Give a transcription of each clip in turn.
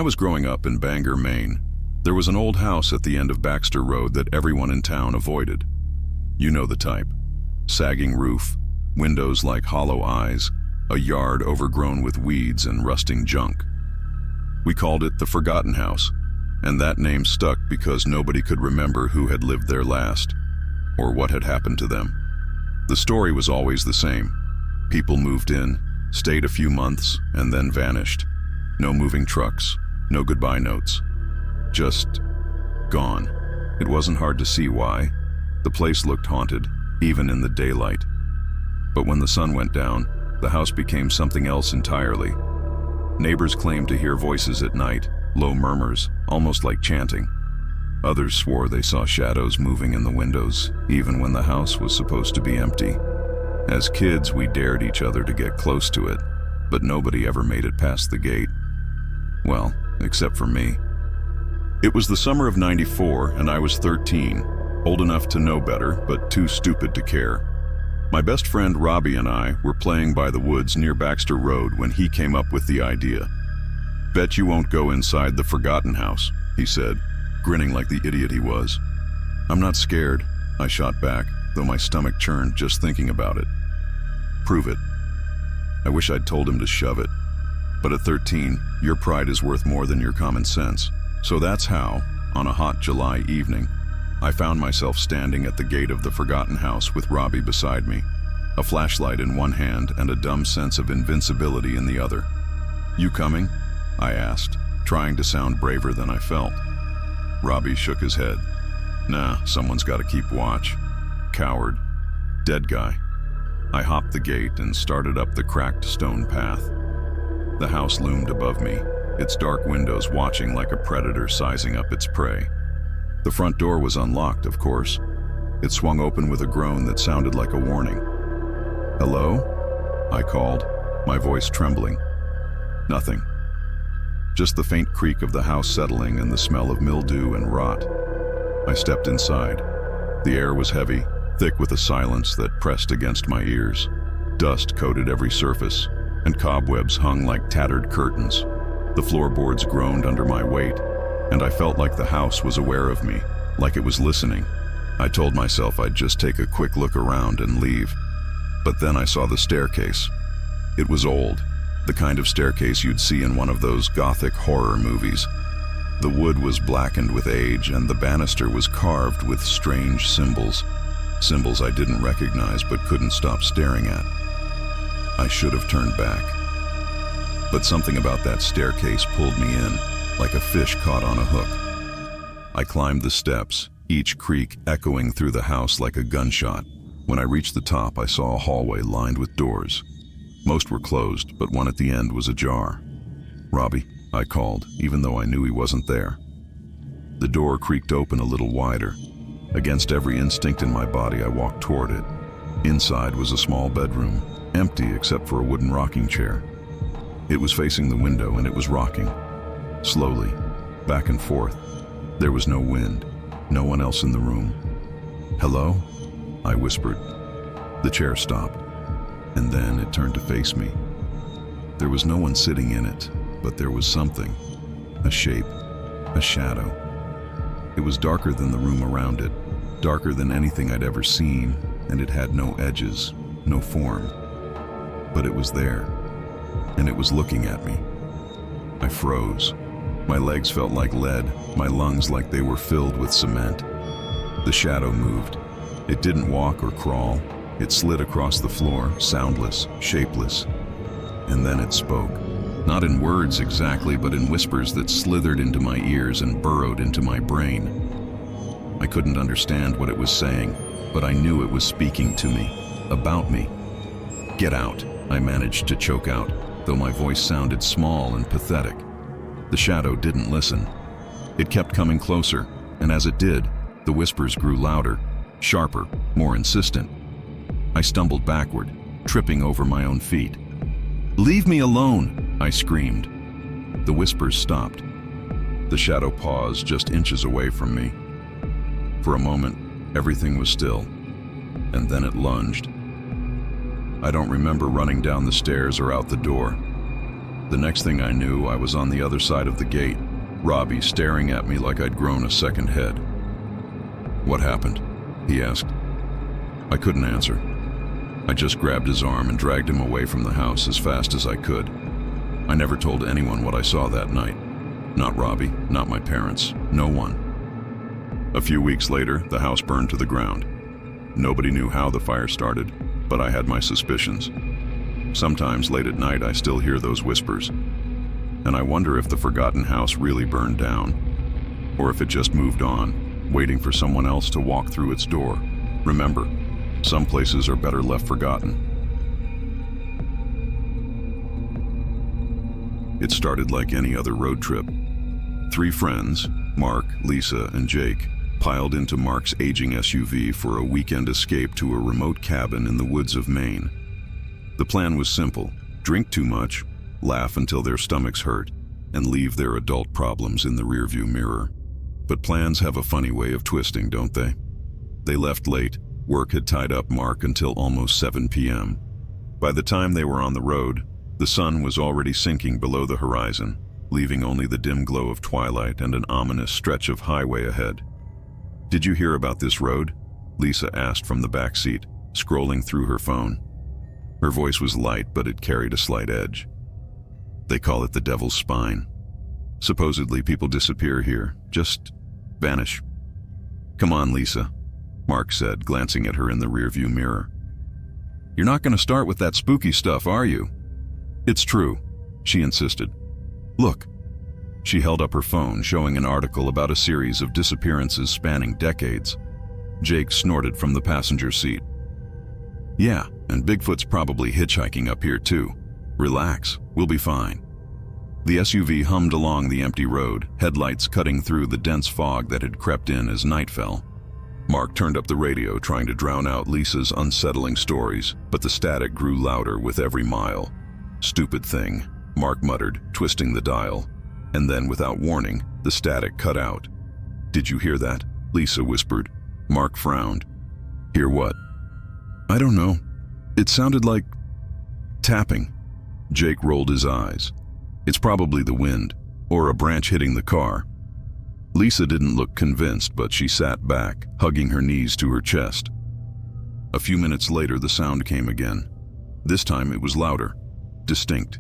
I was growing up in Bangor, Maine, there was an old house at the end of Baxter Road that everyone in town avoided. You know the type. Sagging roof, windows like hollow eyes, a yard overgrown with weeds and rusting junk. We called it the Forgotten House, and that name stuck because nobody could remember who had lived there last, or what had happened to them. The story was always the same. People moved in, stayed a few months, and then vanished. No moving trucks, no goodbye notes. Just gone. It wasn't hard to see why. The place looked haunted, even in the daylight. But when the sun went down, the house became something else entirely. Neighbors claimed to hear voices at night, low murmurs, almost like chanting. Others swore they saw shadows moving in the windows, even when the house was supposed to be empty. As kids, we dared each other to get close to it, but nobody ever made it past the gate. Well, except for me. It was the summer of '94, and I was 13, old enough to know better, but too stupid to care. My best friend Robbie and I were playing by the woods near Baxter Road when he came up with the idea. "Bet you won't go inside the Forgotten House," he said, grinning like the idiot he was. "I'm not scared," I shot back, though my stomach churned just thinking about it. "Prove it." I wish I'd told him to shove it. But at 13, your pride is worth more than your common sense. So that's how, on a hot July evening, I found myself standing at the gate of the Forgotten House with Robbie beside me, a flashlight in one hand and a dumb sense of invincibility in the other. "You coming?" I asked, trying to sound braver than I felt. Robbie shook his head. "Nah, someone's got to keep watch. Coward. Dead guy." I hopped the gate and started up the cracked stone path. The house loomed above me, its dark windows watching like a predator sizing up its prey. The front door was unlocked, of course. It swung open with a groan that sounded like a warning. "Hello?" I called, my voice trembling. Nothing. Just the faint creak of the house settling and the smell of mildew and rot. I stepped inside. The air was heavy, thick with a silence that pressed against my ears. Dust coated every surface, and cobwebs hung like tattered curtains. The floorboards groaned under my weight, and I felt like the house was aware of me, like it was listening. I told myself I'd just take a quick look around and leave. But then I saw the staircase. It was old, the kind of staircase you'd see in one of those gothic horror movies. The wood was blackened with age, and the banister was carved with strange symbols. Symbols I didn't recognize but couldn't stop staring at. I should have turned back. But something about that staircase pulled me in, like a fish caught on a hook. I climbed the steps, each creak echoing through the house like a gunshot. When I reached the top, I saw a hallway lined with doors. Most were closed, but one at the end was ajar. "Robbie," I called, even though I knew he wasn't there. The door creaked open a little wider. Against every instinct in my body, I walked toward it. Inside was a small bedroom, empty except for a wooden rocking chair. It was facing the window and it was rocking. Slowly, back and forth. There was no wind, no one else in the room. "Hello?" I whispered. The chair stopped, and then it turned to face me. There was no one sitting in it, but there was something. A shape, a shadow. It was darker than the room around it, darker than anything I'd ever seen, and it had no edges, no form. But it was there, and it was looking at me. I froze. My legs felt like lead, my lungs like they were filled with cement. The shadow moved. It didn't walk or crawl. It slid across the floor, soundless, shapeless. And then it spoke. Not in words exactly, but in whispers that slithered into my ears and burrowed into my brain. I couldn't understand what it was saying, but I knew it was speaking to me, about me. "Get out," I managed to choke out, though my voice sounded small and pathetic. The shadow didn't listen. It kept coming closer, and as it did, the whispers grew louder, sharper, more insistent. I stumbled backward, tripping over my own feet. "Leave me alone!" I screamed. The whispers stopped. The shadow paused just inches away from me. For a moment, everything was still, and then it lunged. I don't remember running down the stairs or out the door. The next thing I knew, I was on the other side of the gate, Robbie staring at me like I'd grown a second head. "What happened?" he asked. I couldn't answer. I just grabbed his arm and dragged him away from the house as fast as I could. I never told anyone what I saw that night. Not Robbie, not my parents, no one. A few weeks later, the house burned to the ground. Nobody knew how the fire started, but I had my suspicions. Sometimes late at night I still hear those whispers, and I wonder if the forgotten house really burned down, or if it just moved on, waiting for someone else to walk through its door. Remember, some places are better left forgotten. It started like any other road trip. 3 friends, Mark, Lisa, and Jake, piled into Mark's aging SUV for a weekend escape to a remote cabin in the woods of Maine. The plan was simple: drink too much, laugh until their stomachs hurt, and leave their adult problems in the rearview mirror. But plans have a funny way of twisting, don't they? They left late. Work had tied up Mark until almost 7 p.m. By the time they were on the road, the sun was already sinking below the horizon, leaving only the dim glow of twilight and an ominous stretch of highway ahead. "Did you hear about this road?" Lisa asked from the back seat, scrolling through her phone. Her voice was light, but it carried a slight edge. "They call it the Devil's Spine. Supposedly people disappear here, just vanish." "Come on, Lisa," Mark said, glancing at her in the rearview mirror. "You're not going to start with that spooky stuff, are you?" "It's true," she insisted. "Look." She held up her phone, showing an article about a series of disappearances spanning decades. Jake snorted from the passenger seat. "Yeah, and Bigfoot's probably hitchhiking up here too. Relax, we'll be fine." The SUV hummed along the empty road, headlights cutting through the dense fog that had crept in as night fell. Mark turned up the radio, trying to drown out Lisa's unsettling stories, but the static grew louder with every mile. "Stupid thing," Mark muttered, twisting the dial. And then, without warning, the static cut out. "Did you hear that?" Lisa whispered. Mark frowned. "Hear what?" "I don't know. It sounded like tapping." Jake rolled his eyes. "It's probably the wind, or a branch hitting the car." Lisa didn't look convinced, but she sat back, hugging her knees to her chest. A few minutes later, the sound came again. This time it was louder, distinct.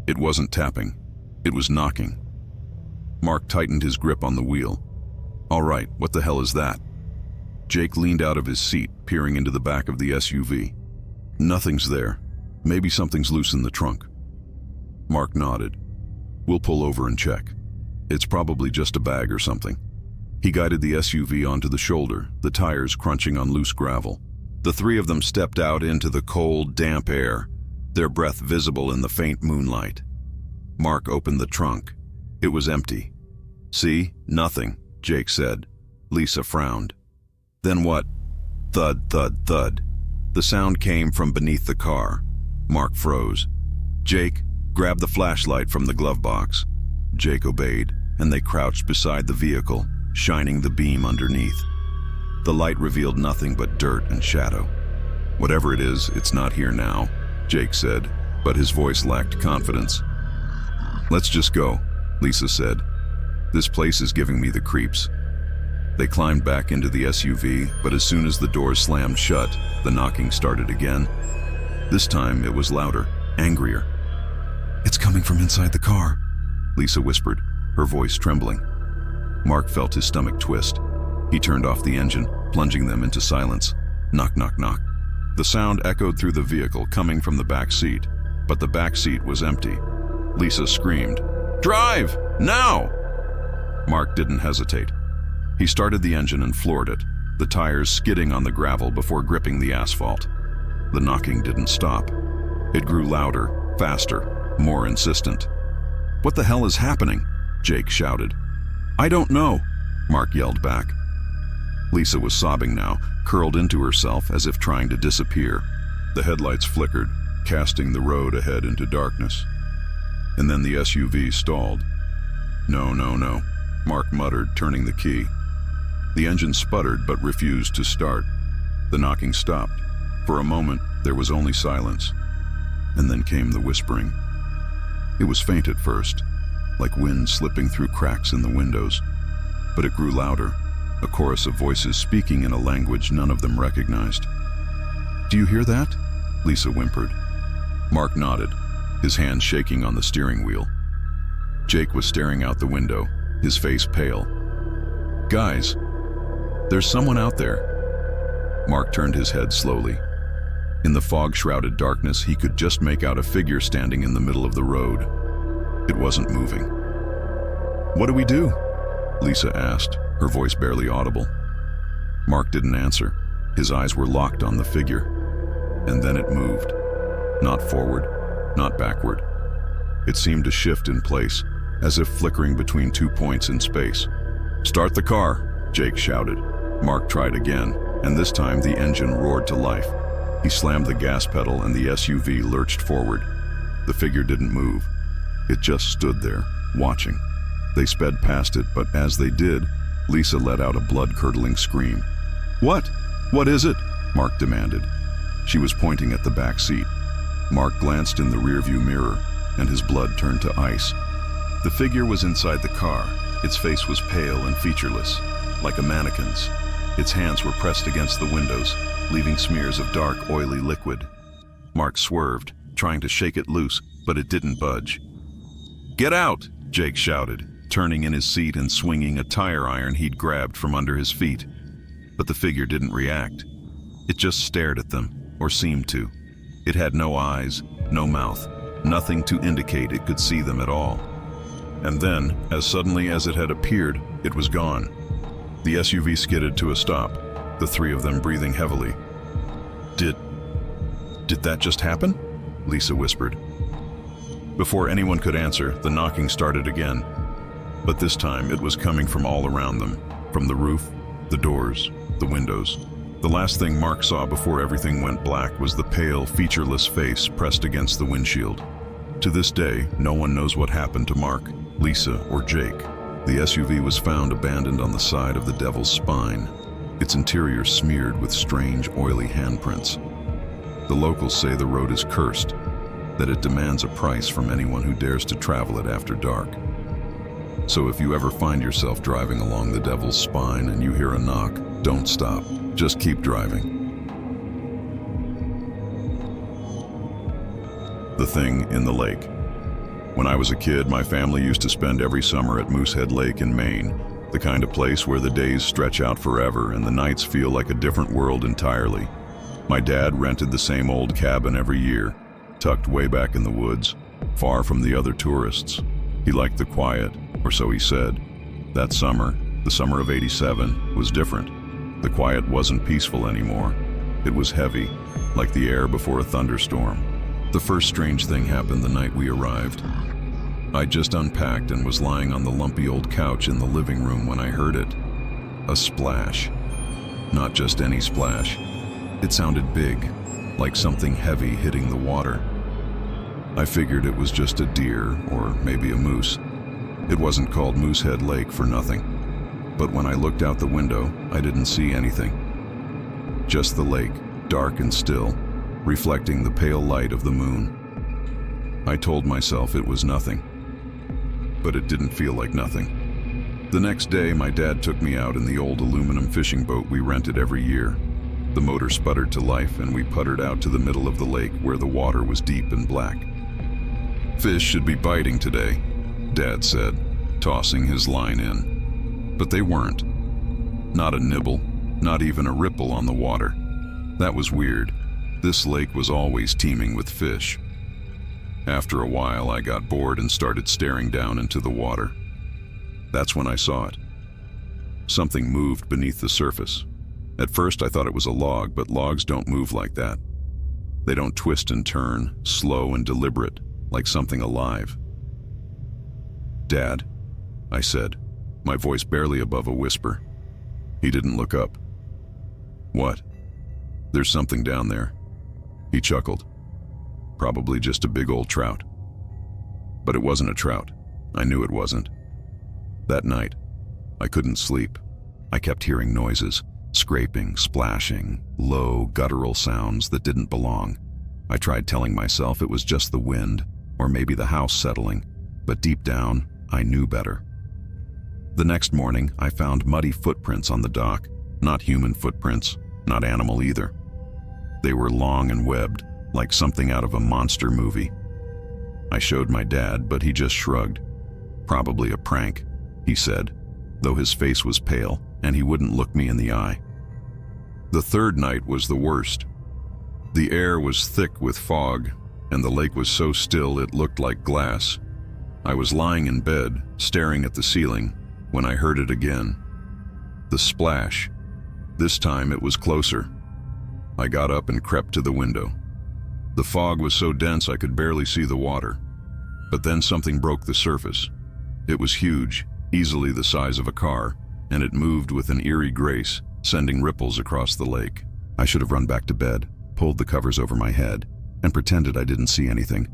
It wasn't tapping, it was knocking. Mark tightened his grip on the wheel. "All right, what the hell is that?" Jake leaned out of his seat, peering into the back of the SUV. "Nothing's there. Maybe something's loose in the trunk." Mark nodded. "We'll pull over and check. It's probably just a bag or something." He guided the SUV onto the shoulder, the tires crunching on loose gravel. The 3 of them stepped out into the cold, damp air, their breath visible in the faint moonlight. Mark opened the trunk. It was empty. "See? Nothing," Jake said. Lisa frowned. "Then what?" Thud, thud, thud. The sound came from beneath the car. Mark froze. "Jake, grab the flashlight from the glove box." Jake obeyed, and they crouched beside the vehicle, shining the beam underneath. The light revealed nothing but dirt and shadow. "Whatever it is, it's not here now," Jake said, but his voice lacked confidence. "Let's just go," Lisa said. "This place is giving me the creeps." They climbed back into the SUV, but as soon as the doors slammed shut, the knocking started again. This time it was louder, angrier. "It's coming from inside the car," Lisa whispered, her voice trembling. Mark felt his stomach twist. He turned off the engine, plunging them into silence. Knock, knock, knock. The sound echoed through the vehicle, coming from the back seat, but the back seat was empty. Lisa screamed, "Drive! Now!" Mark didn't hesitate. He started the engine and floored it, the tires skidding on the gravel before gripping the asphalt. The knocking didn't stop. It grew louder, faster, more insistent. "What the hell is happening?" Jake shouted. "I don't know," Mark yelled back. Lisa was sobbing now, curled into herself as if trying to disappear. The headlights flickered, casting the road ahead into darkness. And then the SUV stalled. "No, no, no," Mark muttered, turning the key. The engine sputtered but refused to start. The knocking stopped. For a moment, there was only silence. And then came the whispering. It was faint at first, like wind slipping through cracks in the windows, but it grew louder, a chorus of voices speaking in a language none of them recognized. "Do you hear that?" Lisa whimpered. Mark nodded, his hand shaking on the steering wheel. Jake was staring out the window, his face pale. "Guys, there's someone out there." Mark turned his head slowly. In the fog-shrouded darkness, he could just make out a figure standing in the middle of the road. It wasn't moving. "What do we do?" Lisa asked, her voice barely audible. Mark didn't answer. His eyes were locked on the figure. And then it moved. Not forward, not backward. It seemed to shift in place, as if flickering between 2 points in space. "Start the car," Jake shouted. Mark tried again, and this time the engine roared to life. He slammed the gas pedal and the SUV lurched forward. The figure didn't move. It just stood there, watching. They sped past it, but as they did, Lisa let out a blood-curdling scream. "What? What is it?" Mark demanded. She was pointing at the back seat. Mark glanced in the rearview mirror, and his blood turned to ice. The figure was inside the car. Its face was pale and featureless, like a mannequin's. Its hands were pressed against the windows, leaving smears of dark, oily liquid. Mark swerved, trying to shake it loose, but it didn't budge. "Get out!" Jake shouted, turning in his seat and swinging a tire iron he'd grabbed from under his feet. But the figure didn't react. It just stared at them, or seemed to. It had no eyes, no mouth, nothing to indicate it could see them at all. And then, as suddenly as it had appeared, it was gone. The SUV skidded to a stop, the three of them breathing heavily. Did that just happen?" Lisa whispered. Before anyone could answer, the knocking started again. But this time it was coming from all around them, from the roof, the doors, the windows. The last thing Mark saw before everything went black was the pale, featureless face pressed against the windshield. To this day, no one knows what happened to Mark, Lisa, or Jake. The SUV was found abandoned on the side of the Devil's Spine, its interior smeared with strange, oily handprints. The locals say the road is cursed, that it demands a price from anyone who dares to travel it after dark. So if you ever find yourself driving along the Devil's Spine and you hear a knock, don't stop. Just keep driving. The Thing in the Lake. When I was a kid, my family used to spend every summer at Moosehead Lake in Maine, the kind of place where the days stretch out forever and the nights feel like a different world entirely. My dad rented the same old cabin every year, tucked way back in the woods, far from the other tourists. He liked the quiet, or so he said. That summer, the summer of '87, was different. The quiet wasn't peaceful anymore. It was heavy, like the air before a thunderstorm. The first strange thing happened the night we arrived. I just unpacked and was lying on the lumpy old couch in the living room when I heard it. A splash. Not just any splash. It sounded big, like something heavy hitting the water. I figured it was just a deer, or maybe a moose. It wasn't called Moosehead Lake for nothing. But when I looked out the window, I didn't see anything. Just the lake, dark and still, reflecting the pale light of the moon. I told myself it was nothing. But it didn't feel like nothing. The next day, my dad took me out in the old aluminum fishing boat we rented every year. The motor sputtered to life and we puttered out to the middle of the lake where the water was deep and black. "Fish should be biting today," Dad said, tossing his line in. But they weren't. Not a nibble, not even a ripple on the water. That was weird. This lake was always teeming with fish. After a while, I got bored and started staring down into the water. That's when I saw it. Something moved beneath the surface. At first, I thought it was a log, but logs don't move like that. They don't twist and turn, slow and deliberate, like something alive. "Dad," I said, my voice barely above a whisper. He didn't look up. "What?" "There's something down there." He chuckled. "Probably just a big old trout." But it wasn't a trout. I knew it wasn't. That night, I couldn't sleep. I kept hearing noises, scraping, splashing, low, guttural sounds that didn't belong. I tried telling myself it was just the wind, or maybe the house settling, but deep down, I knew better. The next morning, I found muddy footprints on the dock. Not human footprints, not animal either. They were long and webbed, like something out of a monster movie. I showed my dad, but he just shrugged. Probably a prank, he said, though his face was pale and he wouldn't look me in the eye. The third night was the worst. The air was thick with fog, and the lake was so still it looked like glass. I was lying in bed, staring at the ceiling, when I heard it again. The splash. This time it was closer. I got up and crept to the window. The fog was so dense I could barely see the water. But then something broke the surface. It was huge, easily the size of a car, and it moved with an eerie grace, sending ripples across the lake. I should have run back to bed, pulled the covers over my head, and pretended I didn't see anything.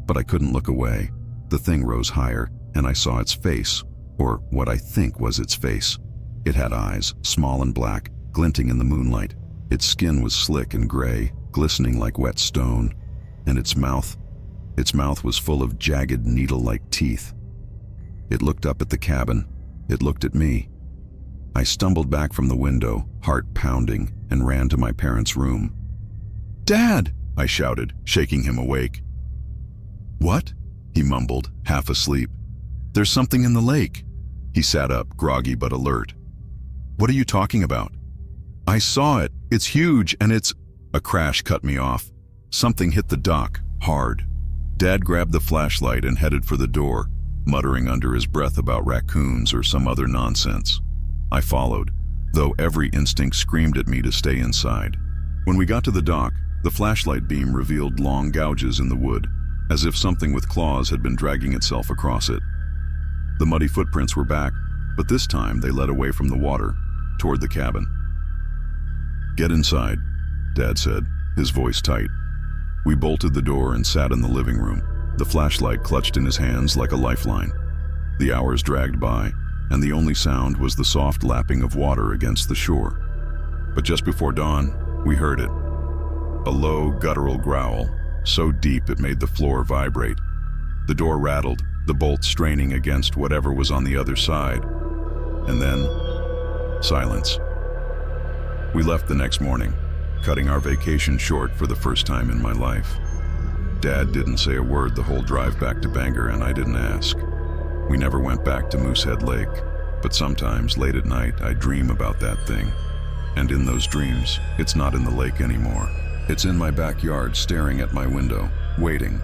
But I couldn't look away. The thing rose higher, and I saw its face, or what I think was its face. It had eyes, small and black, glinting in the moonlight. Its skin was slick and gray, glistening like wet stone, and its mouth was full of jagged needle-like teeth. It looked up at the cabin. It looked at me. I stumbled back from the window, heart pounding, and ran to my parents' room. "Dad!" I shouted, shaking him awake. "What?" he mumbled, half asleep. "There's something in the lake." He sat up, groggy but alert. "What are you talking about?" "I saw it. It's huge, and it's—" A crash cut me off. Something hit the dock, hard. Dad grabbed the flashlight and headed for the door, muttering under his breath about raccoons or some other nonsense. I followed, though every instinct screamed at me to stay inside. When we got to the dock, the flashlight beam revealed long gouges in the wood, as if something with claws had been dragging itself across it. The muddy footprints were back, but this time they led away from the water, toward the cabin. "Get inside," Dad said, his voice tight. We bolted the door and sat in the living room, the flashlight clutched in his hands like a lifeline. The hours dragged by, and the only sound was the soft lapping of water against the shore. But just before dawn, we heard it. A low, guttural growl, so deep it made the floor vibrate. The door rattled, the bolt straining against whatever was on the other side. And then, silence. We left the next morning, cutting our vacation short for the first time in my life. Dad didn't say a word the whole drive back to Bangor, and I didn't ask. We never went back to Moosehead Lake, but sometimes late at night I dream about that thing. And in those dreams, it's not in the lake anymore. It's in my backyard staring at my window, waiting,